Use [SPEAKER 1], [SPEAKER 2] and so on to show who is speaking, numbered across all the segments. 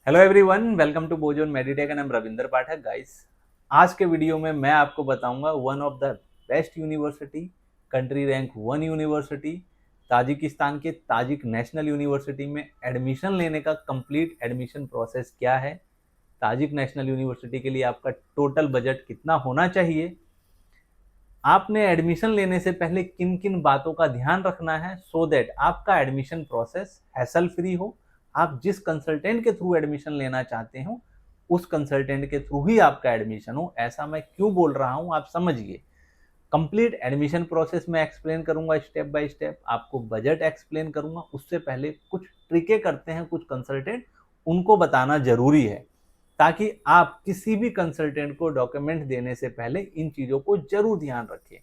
[SPEAKER 1] Hello everyone, welcome to Bozon Meditech and I am Ravinder Pathak. Guys, आज के वीडियो में मैं आपको बताऊंगा one of the best university, country rank 1 university, Tajikistan के ताजिक नेशनल यूनिवर्सिटी में एडमिशन लेने का कंप्लीट एडमिशन प्रोसेस क्या है। ताजिक नेशनल यूनिवर्सिटी के लिए आपका टोटल बजट कितना होना चाहिए, आपने एडमिशन लेने से पहले किन किन बातों का ध्यान रखना है सो दैट आपका एडमिशन प्रोसेस हैसल फ्री हो। आप जिस कंसल्टेंट के थ्रू एडमिशन लेना चाहते हो उस कंसल्टेंट के थ्रू ही आपका एडमिशन हो। ऐसा मैं क्यों बोल रहा हूं आप समझिए। कंप्लीट एडमिशन प्रोसेस में एक्सप्लेन करूंगा स्टेप बाय स्टेप, आपको बजट एक्सप्लेन करूंगा। उससे पहले कुछ ट्रिकें करते हैं कुछ कंसल्टेंट, उनको बताना जरूरी है ताकि आप किसी भी कंसल्टेंट को डॉक्यूमेंट देने से पहले इन चीज़ों को जरूर ध्यान रखें।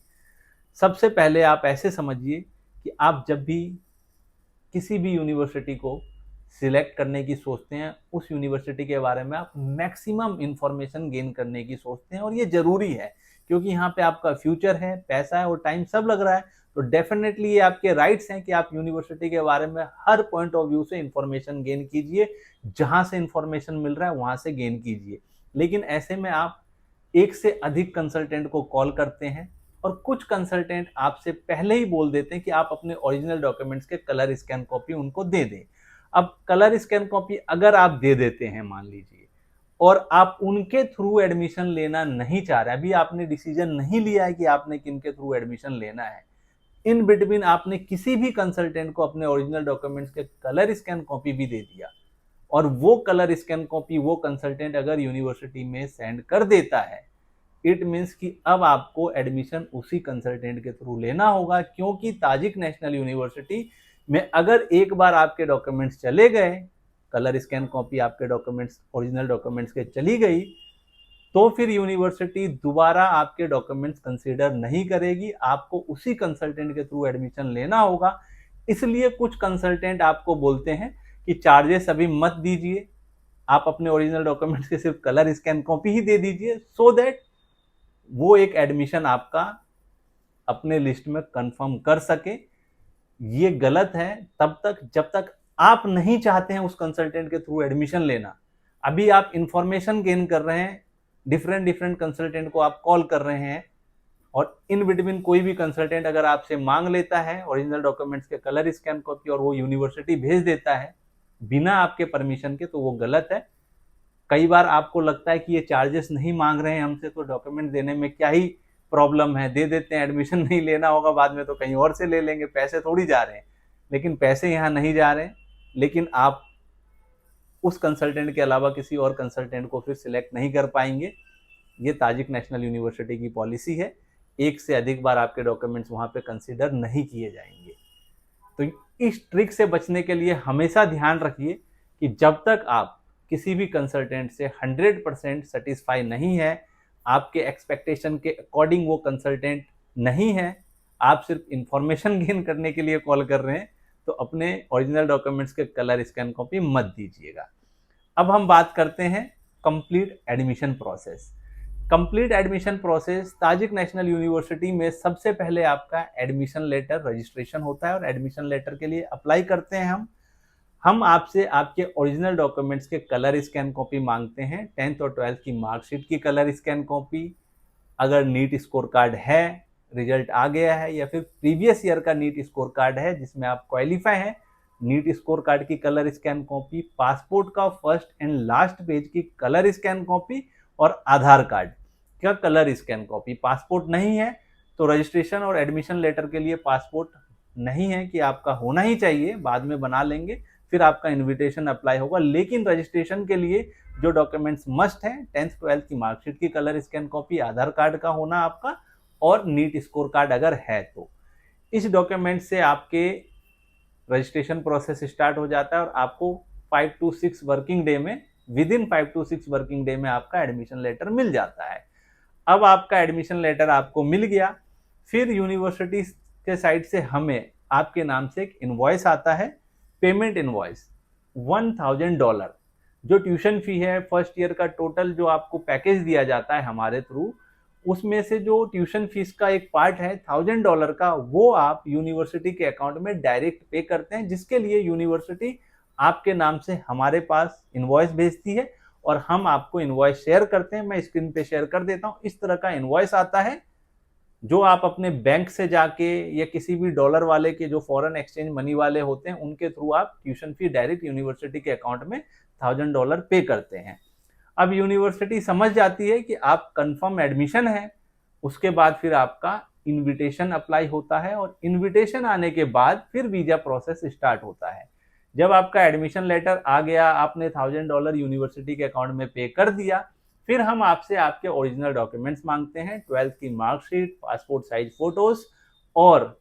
[SPEAKER 1] सबसे पहले आप ऐसे समझिए कि आप जब भी किसी भी यूनिवर्सिटी को सिलेक्ट करने की सोचते हैं उस यूनिवर्सिटी के बारे में आप मैक्सिमम इंफॉर्मेशन गेन करने की सोचते हैं, और ये जरूरी है क्योंकि यहाँ पे आपका फ्यूचर है, पैसा है और टाइम सब लग रहा है। तो डेफिनेटली ये आपके राइट्स हैं कि आप यूनिवर्सिटी के बारे में हर पॉइंट ऑफ व्यू से इंफॉर्मेशन गेन कीजिए। जहां से इंफॉर्मेशन मिल रहा है वहां से गेन कीजिए। लेकिन ऐसे में आप एक से अधिक कंसल्टेंट को कॉल करते हैं और कुछ कंसल्टेंट आपसे पहले ही बोल देते हैं कि आप अपने ओरिजिनल डॉक्यूमेंट्स के कलर स्कैन कॉपी उनको दे दें। अब कलर स्कैन कॉपी अगर आप दे देते हैं मान लीजिए, और आप उनके थ्रू एडमिशन लेना नहीं चाह रहे, अभी आपने डिसीजन नहीं लिया है कि आपने किन के थ्रू एडमिशन लेना है, इन बिटवीन आपने किसी भी कंसल्टेंट को अपने ओरिजिनल डॉक्यूमेंट्स के कलर स्कैन कॉपी भी दे दिया, और वो कलर स्कैन कॉपी वो कंसल्टेंट अगर यूनिवर्सिटी में सेंड कर देता है, इट मीन्स कि अब आपको एडमिशन उसी कंसल्टेंट के थ्रू लेना होगा। क्योंकि ताजिक नेशनल यूनिवर्सिटी में अगर एक बार आपके डॉक्यूमेंट्स चले गए, कलर स्कैन कॉपी आपके डॉक्यूमेंट्स ओरिजिनल डॉक्यूमेंट्स के चली गई, तो फिर यूनिवर्सिटी दोबारा आपके डॉक्यूमेंट्स कंसीडर नहीं करेगी, आपको उसी कंसल्टेंट के थ्रू एडमिशन लेना होगा। इसलिए कुछ कंसल्टेंट आपको बोलते हैं कि चार्जेस अभी मत दीजिए, आप अपने ओरिजिनल डॉक्यूमेंट्स के सिर्फ कलर स्कैन कॉपी ही दे दीजिए सो दैट वो एक एडमिशन आपका अपने लिस्ट में कंफर्म कर सके। ये गलत है तब तक जब तक आप नहीं चाहते हैं उस कंसल्टेंट के थ्रू एडमिशन लेना। अभी आप इंफॉर्मेशन गेन कर रहे हैं, डिफरेंट डिफरेंट कंसल्टेंट को आप कॉल कर रहे हैं, और इन बिटवीन कोई भी कंसल्टेंट अगर आपसे मांग लेता है ओरिजिनल डॉक्यूमेंट्स के कलर स्कैन कॉपी और वो यूनिवर्सिटी भेज देता है बिना आपके परमिशन के, तो वो गलत है। कई बार आपको लगता है कि ये चार्जेस नहीं मांग रहे हैं हमसे तो डॉक्यूमेंट देने में क्या ही प्रॉब्लम है, दे देते हैं, एडमिशन नहीं लेना होगा बाद में तो कहीं और से ले लेंगे, पैसे थोड़ी जा रहे हैं। लेकिन पैसे यहाँ नहीं जा रहे हैं, लेकिन आप उस कंसल्टेंट के अलावा किसी और कंसल्टेंट को फिर सिलेक्ट नहीं कर पाएंगे। ये ताजिक नेशनल यूनिवर्सिटी की पॉलिसी है, एक से अधिक बार आपके डॉक्यूमेंट्स वहाँ पे कंसिडर नहीं किए जाएंगे। तो इस ट्रिक से बचने के लिए हमेशा ध्यान रखिए कि जब तक आप किसी भी कंसल्टेंट से 100% सेटिस्फाई नहीं है, आपके एक्सपेक्टेशन के अकॉर्डिंग वो कंसल्टेंट नहीं है, आप सिर्फ इंफॉर्मेशन गेन करने के लिए कॉल कर रहे हैं, तो अपने ओरिजिनल डॉक्यूमेंट्स के कलर स्कैन कॉपी मत दीजिएगा। अब हम बात करते हैं complete admission process. Complete admission process Tajik National University में सबसे पहले आपका एडमिशन लेटर रजिस्ट्रेशन होता है, और एडमिशन लेटर के लिए अप्लाई करते हैं हम आपसे आपके ओरिजिनल डॉक्यूमेंट्स के कलर स्कैन कॉपी मांगते हैं, 10th और 12th की मार्कशीट की कलर स्कैन कॉपी, अगर नीट स्कोर कार्ड है, रिजल्ट आ गया है, या फिर प्रीवियस ईयर का नीट स्कोर कार्ड है जिसमें आप क्वालिफाई हैं, नीट स्कोर कार्ड की कलर स्कैन कॉपी, पासपोर्ट का फर्स्ट एंड लास्ट पेज की कलर स्कैन कॉपी, और आधार कार्ड का कलर स्कैन कॉपी। पासपोर्ट नहीं है तो रजिस्ट्रेशन और एडमिशन लेटर के लिए पासपोर्ट नहीं है कि आपका होना ही चाहिए, बाद में बना लेंगे, फिर आपका इनविटेशन अप्लाई होगा। लेकिन रजिस्ट्रेशन के लिए जो डॉक्यूमेंट्स मस्ट है, 10th 12th की मार्कशीट की कलर स्कैन कॉपी, आधार कार्ड का होना आपका, और नीट स्कोर कार्ड अगर है तो इस डॉक्यूमेंट से आपके रजिस्ट्रेशन प्रोसेस स्टार्ट हो जाता है, और आपको 5 to 6 वर्किंग डे में, with in 5 to 6 working day में आपका एडमिशन लेटर मिल जाता है। अब आपका एडमिशन लेटर आपको मिल गया, फिर यूनिवर्सिटी के साइड से हमें आपके नाम से एक इनवॉइस आता है, पेमेंट इनवॉइस $1000। जो ट्यूशन फी है फर्स्ट ईयर का, टोटल जो आपको पैकेज दिया जाता है हमारे थ्रू, उसमें से जो ट्यूशन फीस का एक पार्ट है $1000 का, वो आप यूनिवर्सिटी के अकाउंट में डायरेक्ट पे करते हैं, जिसके लिए यूनिवर्सिटी आपके नाम से हमारे पास इनवॉइस भेजती है और हम आपको इनवॉइस शेयर करते हैं। मैं स्क्रीन पे शेयर कर देता हूँ। इस तरह का इनवॉइस आता है जो आप अपने बैंक से जाके या किसी भी डॉलर वाले के जो फॉरेन एक्सचेंज मनी वाले होते हैं उनके थ्रू आप ट्यूशन फी डायरेक्ट यूनिवर्सिटी के अकाउंट में $1000 पे करते हैं। अब यूनिवर्सिटी समझ जाती है कि आप कंफर्म एडमिशन है, उसके बाद फिर आपका इनविटेशन अप्लाई होता है और इनविटेशन आने के बाद फिर वीजा प्रोसेस स्टार्ट होता है। जब आपका एडमिशन लेटर आ गया, आपने $1000 यूनिवर्सिटी के अकाउंट में पे कर दिया, फिर हम आपसे आपके ओरिजिनल डॉक्यूमेंट्स मांगते हैं, 12th की मार्कशीट, पासपोर्ट साइज फोटोज और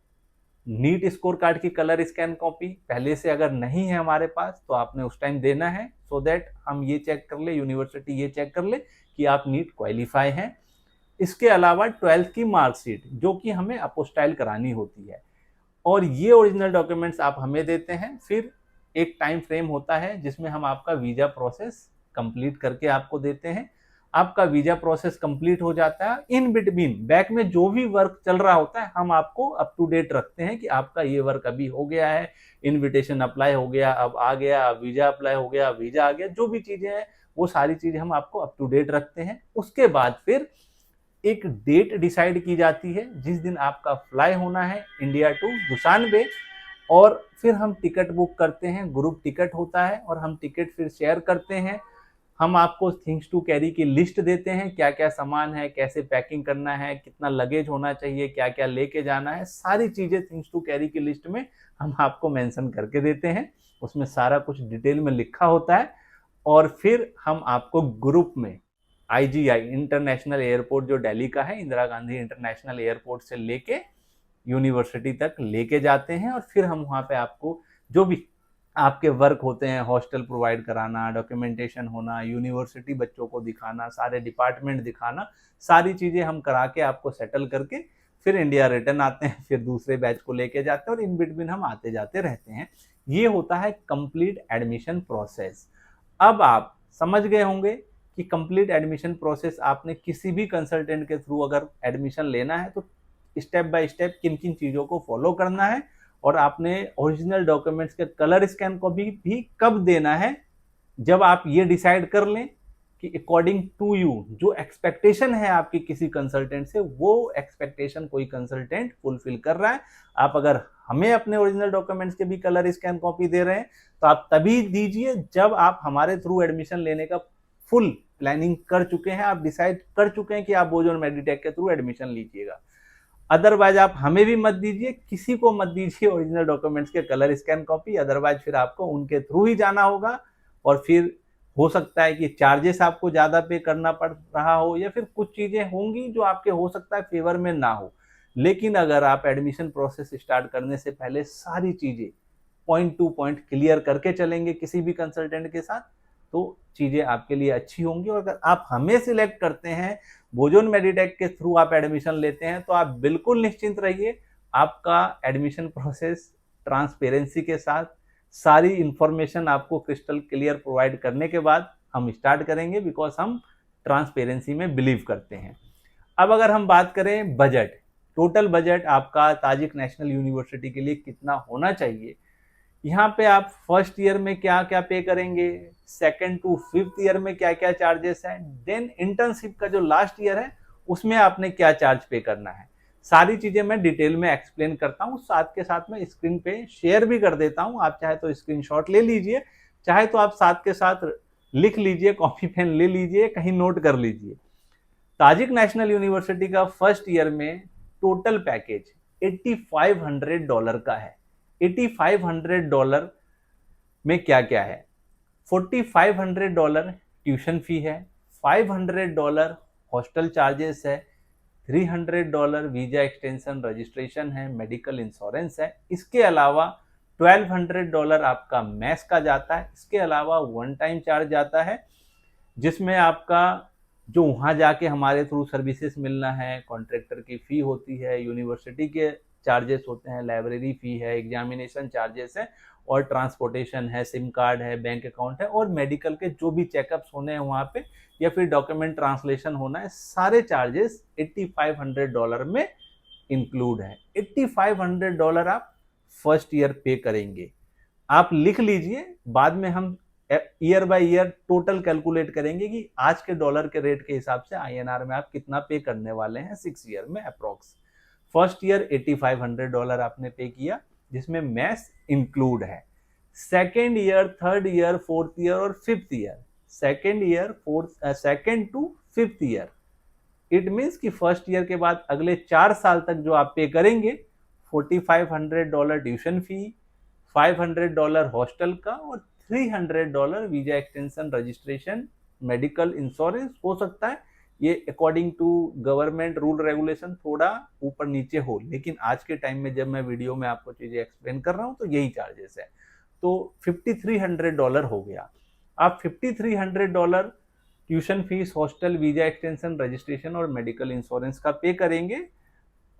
[SPEAKER 1] नीट स्कोर कार्ड की कलर स्कैन कॉपी। पहले से अगर नहीं है हमारे पास तो आपने उस टाइम देना है, सो दैट हम ये चेक कर ले, यूनिवर्सिटी ये चेक कर ले कि आप नीट क्वालिफाई हैं। इसके अलावा 12th की मार्कशीट जो कि हमें अपोस्टाइल करानी होती है, और ये ओरिजिनल डॉक्यूमेंट्स आप हमें देते हैं। फिर एक टाइम फ्रेम होता है जिसमें हम आपका वीजा प्रोसेस कंप्लीट करके आपको देते हैं। आपका वीजा प्रोसेस कंप्लीट हो जाता है, इन बिटवीन बैक में जो भी वर्क चल रहा होता है हम आपको अप टू डेट रखते हैं कि आपका ये वर्क अभी हो गया है, इनविटेशन अप्लाई हो गया, अब आ गया, अब वीजा अप्लाई हो गया, वीजा आ गया, जो भी चीजें हैं वो सारी चीजें हम आपको अप टू डेट रखते हैं। उसके बाद फिर एक डेट डिसाइड की जाती है जिस दिन आपका फ्लाई होना है इंडिया टू दुशानबे, और फिर हम टिकट बुक करते हैं। ग्रुप टिकट होता है और हम टिकट फिर शेयर करते हैं। हम आपको थिंग्स टू कैरी की लिस्ट देते हैं, क्या क्या सामान है, कैसे पैकिंग करना है, कितना लगेज होना चाहिए, क्या क्या लेके जाना है, सारी चीजें थिंग्स टू कैरी की लिस्ट में हम आपको मेंशन करके देते हैं। उसमें सारा कुछ डिटेल में लिखा होता है और फिर हम आपको ग्रुप में IGI इंटरनेशनल एयरपोर्ट जो दिल्ली का है, इंदिरा गांधी इंटरनेशनल एयरपोर्ट से लेके यूनिवर्सिटी तक लेके जाते हैं। और फिर हम वहाँ पे आपको जो भी आपके वर्क होते हैं, हॉस्टल प्रोवाइड कराना, डॉक्यूमेंटेशन होना, यूनिवर्सिटी बच्चों को दिखाना, सारे डिपार्टमेंट दिखाना, सारी चीज़ें हम करा के आपको सेटल करके फिर इंडिया रिटर्न आते हैं, फिर दूसरे बैच को लेके जाते हैं और इन बिटवीन हम आते जाते रहते हैं। ये होता है कंप्लीट एडमिशन प्रोसेस। अब आप समझ गए होंगे कि कंप्लीट एडमिशन प्रोसेस आपने किसी भी कंसल्टेंट के थ्रू अगर एडमिशन लेना है तो स्टेप बाय स्टेप किन किन चीज़ों को फॉलो करना है, और आपने ओरिजिनल डॉक्यूमेंट्स के कलर स्कैन को भी कब देना है। जब आप ये डिसाइड कर लें कि अकॉर्डिंग टू यू जो एक्सपेक्टेशन है आपकी किसी कंसल्टेंट से, वो एक्सपेक्टेशन कोई कंसल्टेंट फुलफिल कर रहा है। आप अगर हमें अपने ओरिजिनल डॉक्यूमेंट्स के भी कलर स्कैन कॉपी दे रहे हैं तो आप तभी दीजिए जब आप हमारे थ्रू एडमिशन लेने का फुल प्लानिंग कर चुके हैं, आप डिसाइड कर चुके हैं कि आप बोजोन मेडिटेक के थ्रू एडमिशन लीजिएगा। अदरवाइज आप हमें भी मत दीजिए, किसी को मत दीजिए ओरिजिनल डॉक्यूमेंट्स के कलर स्कैन कॉपी, अदरवाइज फिर आपको उनके थ्रू ही जाना होगा और फिर हो सकता है कि चार्जेस आपको ज़्यादा पे करना पड़ रहा हो, या फिर कुछ चीज़ें होंगी जो आपके हो सकता है फेवर में ना हो। लेकिन अगर आप एडमिशन प्रोसेस स्टार्ट करने से पहले सारी चीज़ें पॉइंट टू पॉइंट क्लियर करके चलेंगे किसी भी कंसल्टेंट के साथ, तो चीज़ें आपके लिए अच्छी होंगी। और अगर आप हमें सिलेक्ट करते हैं, बोजोन मेडिटेक के थ्रू आप एडमिशन लेते हैं, तो आप बिल्कुल निश्चिंत रहिए, आपका एडमिशन प्रोसेस ट्रांसपेरेंसी के साथ सारी इंफॉर्मेशन आपको क्रिस्टल क्लियर प्रोवाइड करने के बाद हम स्टार्ट करेंगे, बिकॉज हम ट्रांसपेरेंसी में बिलीव करते हैं। अब अगर हम बात करें बजट, टोटल बजट आपका ताजिक नेशनल यूनिवर्सिटी के लिए कितना होना चाहिए, यहाँ पे आप फर्स्ट ईयर में क्या क्या पे करेंगे, सेकंड टू फिफ्थ ईयर में क्या क्या चार्जेस हैं, देन इंटर्नशिप का जो लास्ट ईयर है उसमें आपने क्या चार्ज पे करना है, सारी चीजें मैं डिटेल में एक्सप्लेन करता हूँ। साथ के साथ मैं स्क्रीन पे शेयर भी कर देता हूँ, आप चाहे तो स्क्रीनशॉट ले लीजिए, चाहे तो आप साथ के साथ लिख लीजिए, कॉपी पेन ले लीजिए, कहीं नोट कर लीजिए। ताजिक नेशनल यूनिवर्सिटी का फर्स्ट ईयर में टोटल पैकेज $8500 का है। $8500 में क्या क्या है, $4500 ट्यूशन फी है, $500 हॉस्टल चार्जेस है, $300 वीजा एक्सटेंशन रजिस्ट्रेशन है, मेडिकल इंश्योरेंस है। इसके अलावा $1200 आपका मैस का जाता है। इसके अलावा वन टाइम चार्ज जाता है जिसमें आपका जो वहाँ जाके हमारे थ्रू सर्विसेज मिलना है, कॉन्ट्रैक्टर की फ़ी होती है, यूनिवर्सिटी के चार्जेस होते हैं, लाइब्रेरी फ़ी है, एग्जामिनेशन चार्जेस है, और ट्रांसपोर्टेशन है, सिम कार्ड है, बैंक अकाउंट है, और मेडिकल के जो भी चेकअप्स होने हैं वहाँ पे, या फिर डॉक्यूमेंट ट्रांसलेशन होना है, सारे चार्जेस $8500 में इंक्लूड है। $8500 आप फर्स्ट ईयर पे करेंगे। आप लिख लीजिए, बाद में हम year by year total calculate करेंगे कि आज के डॉलर के रेट के हिसाब से आईएनआर में आप कितना पे करने वाले हैं 6 ईयर में अप्रोक्स। फर्स्ट ईयर $8500 आपने पे किया, जिसमें मैस इंक्लूड है। Second year, third year, fourth year और fifth year, second year, second to fifth year, it means कि फर्स्ट ईयर के बाद अगले 4 साल तक जो आप पे करेंगे, $4500 ट्यूशन फी, $500 हॉस्टल का और $300 visa extension, registration, medical insurance हो सकता है ये according to government rule regulation थोड़ा ऊपर नीचे हो, लेकिन आज के टाइम में जब मैं वीडियो में आपको चीजें एक्सप्लेन कर रहा हूं तो यही चार्जेस है। तो $5300 हो गया। आप $5300 tuition fees, hostel, visa extension, registration और मेडिकल इंश्योरेंस का पे करेंगे,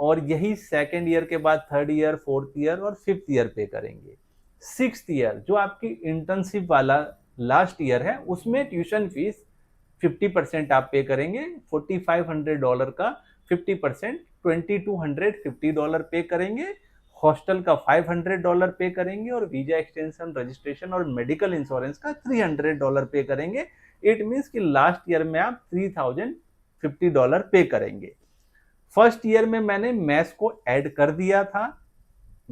[SPEAKER 1] और यही सेकेंड ईयर के बाद थर्ड ईयर, फोर्थ ईयर और फिफ्थ ईयर पे करेंगे। सिक्स्थ ईयर जो आपकी इंटर्नशिप वाला लास्ट ईयर है, उसमें ट्यूशन फीस 50% आप पे करेंगे। $4500 का 50% $2250 पे करेंगे। हॉस्टल का $500 पे करेंगे और वीजा एक्सटेंशन, रजिस्ट्रेशन और मेडिकल इंश्योरेंस का $300 पे करेंगे। इट मीन्स कि लास्ट ईयर में आप $3050 पे करेंगे। फर्स्ट ईयर में मैंने मैस को ऐड कर दिया था,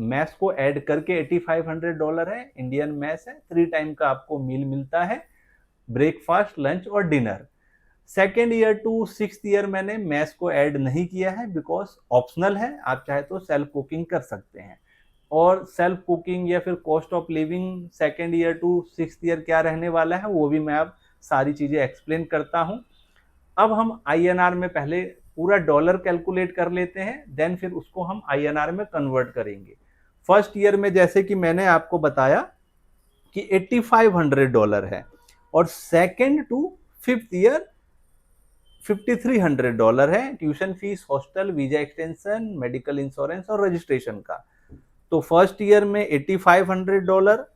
[SPEAKER 1] मैस को ऐड करके $8500 है, इंडियन मैस है, 3 टाइम का आपको मील मिलता है, ब्रेकफास्ट, लंच और dinner. Second year to sixth year मैंने मैस को ऐड नहीं किया है, बिकॉज ऑप्शनल है, आप चाहे तो सेल्फ कुकिंग कर सकते हैं। और सेल्फ कुकिंग या फिर cost of living second year to sixth year क्या रहने वाला है, वो भी मैं अब सारी चीजें एक्सप्लेन करता हूं। अब हम आईएनआर में पहले पूरा डॉलर कैलकुलेट कर लेते हैं, देन फिर उसको हम आईएनआर में कन्वर्ट करेंगे। फर्स्ट ईयर में जैसे कि मैंने आपको बताया कि $8500 है, और सेकेंड टू फिफ्थ ईयर $5300 है, tuition fees, hostel, visa extension, medical insurance और रजिस्ट्रेशन का। तो फर्स्ट ईयर में $8500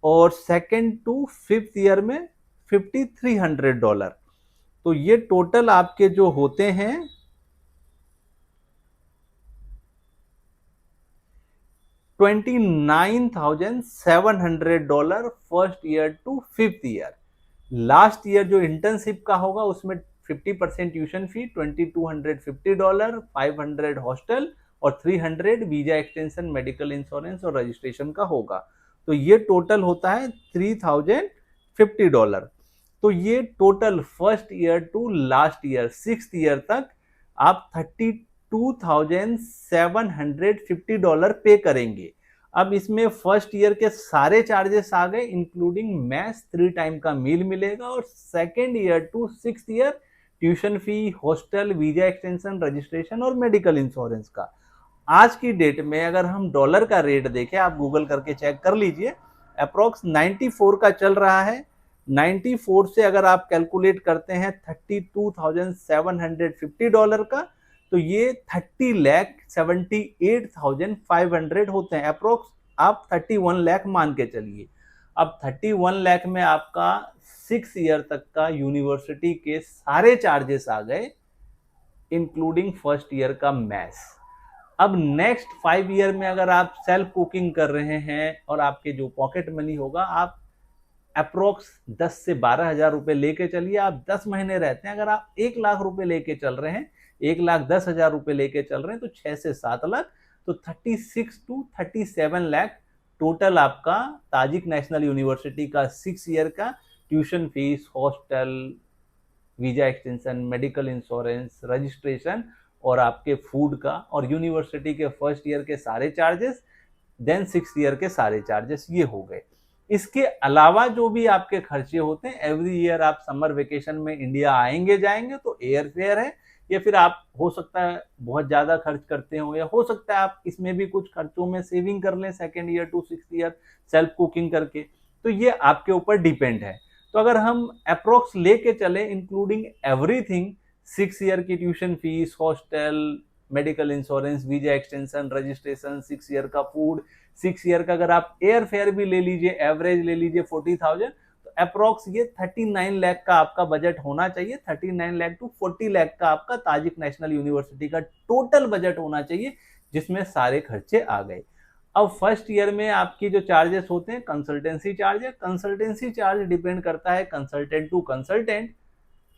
[SPEAKER 1] और सेकेंड टू फिफ्थ ईयर में $5300। तो ये टोटल आपके जो होते हैं $29,700 first year to fifth year. Last year जो इंटर्नशिप का होगा उसमें 50% ट्यूशन फी, $2250, 500 हॉस्टल और 300 वीजा एक्सटेंशन, मेडिकल इंश्योरेंस और रजिस्ट्रेशन का होगा। तो ये टोटल होता है $3050। तो ये total first year to last year sixth year तक आप $32,750 पे करेंगे। अब इसमें फर्स्ट ईयर के सारे चार्जेस आ गए, इंक्लूडिंग मैथ्स, 3 टाइम का मील मिलेगा, और second year to sixth year tuition fee, hostel, visa extension, registration और मेडिकल इंश्योरेंस का। आज की डेट में अगर हम डॉलर का रेट देखें, आप गूगल करके चेक कर लीजिए, अप्रोक्स 94 का चल रहा है। 94 से अगर आप कैलकुलेट करते हैं $32,750 का, तो ये 30,78,500 होते हैं अप्रोक्स। आप 31 लाख मान के चलिए। अब 31 लाख में आपका 6 ईयर तक का यूनिवर्सिटी के सारे चार्जेस आ गए, इंक्लूडिंग फर्स्ट ईयर का मैथ्स। अब नेक्स्ट 5 ईयर में अगर आप सेल्फ कुकिंग कर रहे हैं और आपके जो पॉकेट मनी होगा, आप अप्रोक्स 10 से 12 हजार रुपए लेके चलिए। आप 10 महीने रहते हैं, अगर आप 1 लाख रुपए लेके चल रहे हैं, 1,10,000 रुपए लेके चल रहे हैं, तो 6 से 7 लाख, तो 36 to 37 लाख टोटल आपका ताजिक नेशनल यूनिवर्सिटी का 6 ईयर का tuition fees, hostel, visa extension, medical insurance, registration और आपके फूड का, और यूनिवर्सिटी के फर्स्ट ईयर के सारे चार्जेस, देन 6th ईयर के सारे चार्जेस, ये हो गए। इसके अलावा जो भी आपके खर्चे होते हैं, एवरी ईयर आप समर वेकेशन में इंडिया आएंगे जाएंगे, तो एयर फेयर है, या फिर आप हो सकता है बहुत ज्यादा खर्च करते हो, या हो सकता है आप इसमें भी कुछ खर्चों में सेविंग कर लें second year to sixth year self cooking करके, तो ये आपके ऊपर डिपेंड है। तो अगर हम अप्रोक्स लेके चले इंक्लूडिंग एवरीथिंग, 6 ईयर की tuition fees, hostel, medical insurance, visa extension, registration, 6 year का फूड, 6 ईयर का अगर आप एयर फेयर भी ले लीजिए, एवरेज ले लीजिए 40,000, तो अप्रोक्स ये 39 लाख का आपका बजट होना चाहिए। 39 लाख टू 40 लाख का आपका ताजिक नेशनल यूनिवर्सिटी का टोटल बजट होना चाहिए, जिसमें सारे खर्चे आ गए। अब फर्स्ट ईयर में आपकी जो चार्जेस होते हैं कंसल्टेंसी चार्ज है। कंसल्टेंसी चार्ज डिपेंड करता है कंसल्टेंट टू कंसल्टेंट,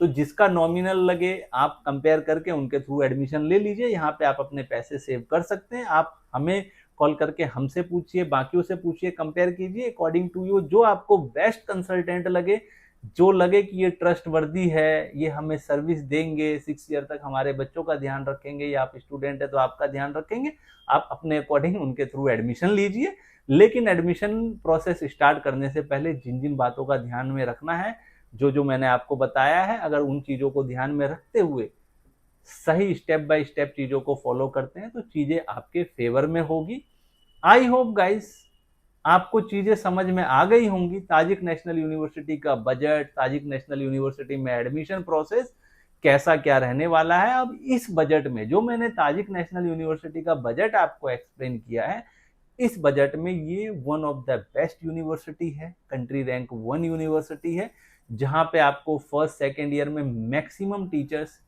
[SPEAKER 1] तो जिसका नॉमिनल लगे आप कंपेयर करके उनके थ्रू एडमिशन ले लीजिए। यहाँ पे आप अपने पैसे सेव कर सकते हैं। आप हमें कॉल करके हमसे पूछिए, बाकियों से पूछिए, कंपेयर कीजिए अकॉर्डिंग टू यू, जो आपको बेस्ट कंसल्टेंट लगे, जो लगे कि ये ट्रस्ट वर्दी है, ये हमें सर्विस देंगे, 6 ईयर तक हमारे बच्चों का ध्यान रखेंगे, या आप स्टूडेंट है तो आपका ध्यान रखेंगे, आप अपने अकॉर्डिंग उनके थ्रू एडमिशन लीजिए। लेकिन एडमिशन प्रोसेस स्टार्ट करने से पहले जिन जिन बातों का ध्यान में रखना है, जो जो मैंने आपको बताया है, अगर उन चीजों को ध्यान में रखते हुए सही स्टेप बाय स्टेप चीजों को फॉलो करते हैं तो चीजें आपके फेवर में होगी। आई होप गाइस आपको चीजें समझ में आ गई होंगी। ताजिक नेशनल यूनिवर्सिटी का बजट, ताजिक नेशनल यूनिवर्सिटी में एडमिशन प्रोसेस कैसा क्या रहने वाला है। अब इस बजट में जो मैंने ताजिक नेशनल यूनिवर्सिटी का बजट आपको एक्सप्लेन किया है, इस बजट में ये one of the best university है, कंट्री रैंक 1 यूनिवर्सिटी है, जहां पे आपको फर्स्ट सेकेंड ईयर में मैक्सिमम टीचर्स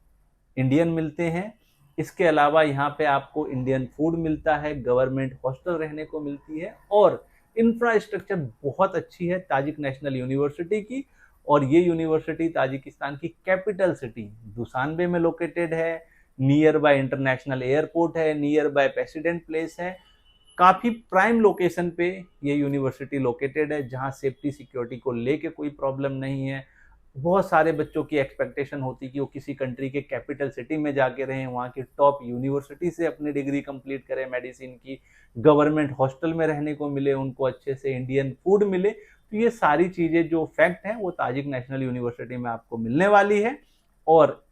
[SPEAKER 1] इंडियन मिलते हैं। इसके अलावा यहाँ पे आपको इंडियन फूड मिलता है, गवर्नमेंट हॉस्टल रहने को मिलती है, और इंफ्रास्ट्रक्चर बहुत अच्छी है ताजिक नेशनल यूनिवर्सिटी की। और ये यूनिवर्सिटी ताजिकिस्तान की कैपिटल सिटी दुशानबे में लोकेटेड है, नियर बाय इंटरनेशनल एयरपोर्ट है, नियर बाय प्रेसिडेंट प्लेस है, काफ़ी प्राइम लोकेशन पे ये यूनिवर्सिटी लोकेटेड है, जहाँ सेफ्टी सिक्योरिटी को लेके कोई प्रॉब्लम नहीं है। बहुत सारे बच्चों की एक्सपेक्टेशन होती कि वो किसी कंट्री के कैपिटल सिटी में जाके रहें, वहाँ की टॉप यूनिवर्सिटी से अपनी डिग्री कंप्लीट करें मेडिसिन की, गवर्नमेंट हॉस्टल में रहने को मिले, उनको अच्छे से इंडियन फूड मिले। तो ये सारी चीज़ें जो फैक्ट हैं वो ताजिक नेशनल यूनिवर्सिटी में आपको मिलने वाली है। और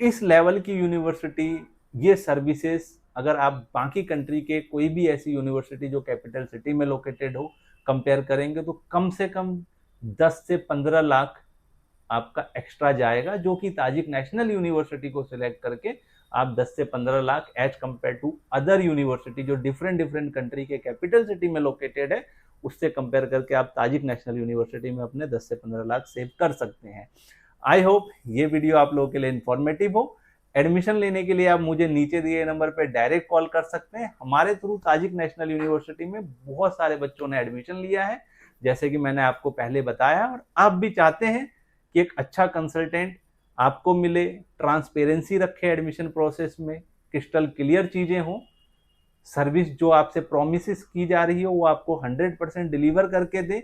[SPEAKER 1] इस लेवल की यूनिवर्सिटी, ये सर्विसेज अगर आप बाकी कंट्री के कोई भी ऐसी यूनिवर्सिटी जो कैपिटल सिटी में लोकेटेड हो कंपेयर करेंगे तो कम से कम 10 से 15 लाख आपका एक्स्ट्रा जाएगा, जो कि ताजिक नेशनल यूनिवर्सिटी को सिलेक्ट करके आप 10 से 15 lakh as compare to other university जो डिफरेंट कंट्री के कैपिटल सिटी में लोकेटेड है, उससे कंपेयर करके आप ताजिक नेशनल यूनिवर्सिटी में अपने 10 से 15 लाख सेव कर सकते हैं। आई होप ये वीडियो आप लोगों के लिए इन्फॉर्मेटिव हो। एडमिशन लेने के लिए आप मुझे नीचे दिए नंबर पर डायरेक्ट कॉल कर सकते हैं। हमारे थ्रू ताजिक नेशनल यूनिवर्सिटी में बहुत सारे बच्चों ने एडमिशन लिया है, जैसे कि मैंने आपको पहले बताया, और आप भी चाहते हैं कि एक अच्छा कंसल्टेंट आपको मिले, ट्रांसपेरेंसी रखे एडमिशन प्रोसेस में, क्रिस्टल क्लियर चीज़ें हों, सर्विस जो आपसे प्रोमिस की जा रही हो वो आपको 100% डिलीवर करके दे,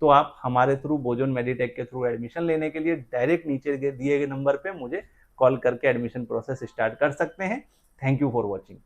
[SPEAKER 1] तो आप हमारे थ्रू बोजोन मेडिटेक के थ्रू एडमिशन लेने के लिए डायरेक्ट नीचे दिए गए नंबर पे मुझे कॉल करके एडमिशन प्रोसेस स्टार्ट कर सकते हैं। Thank you for watching.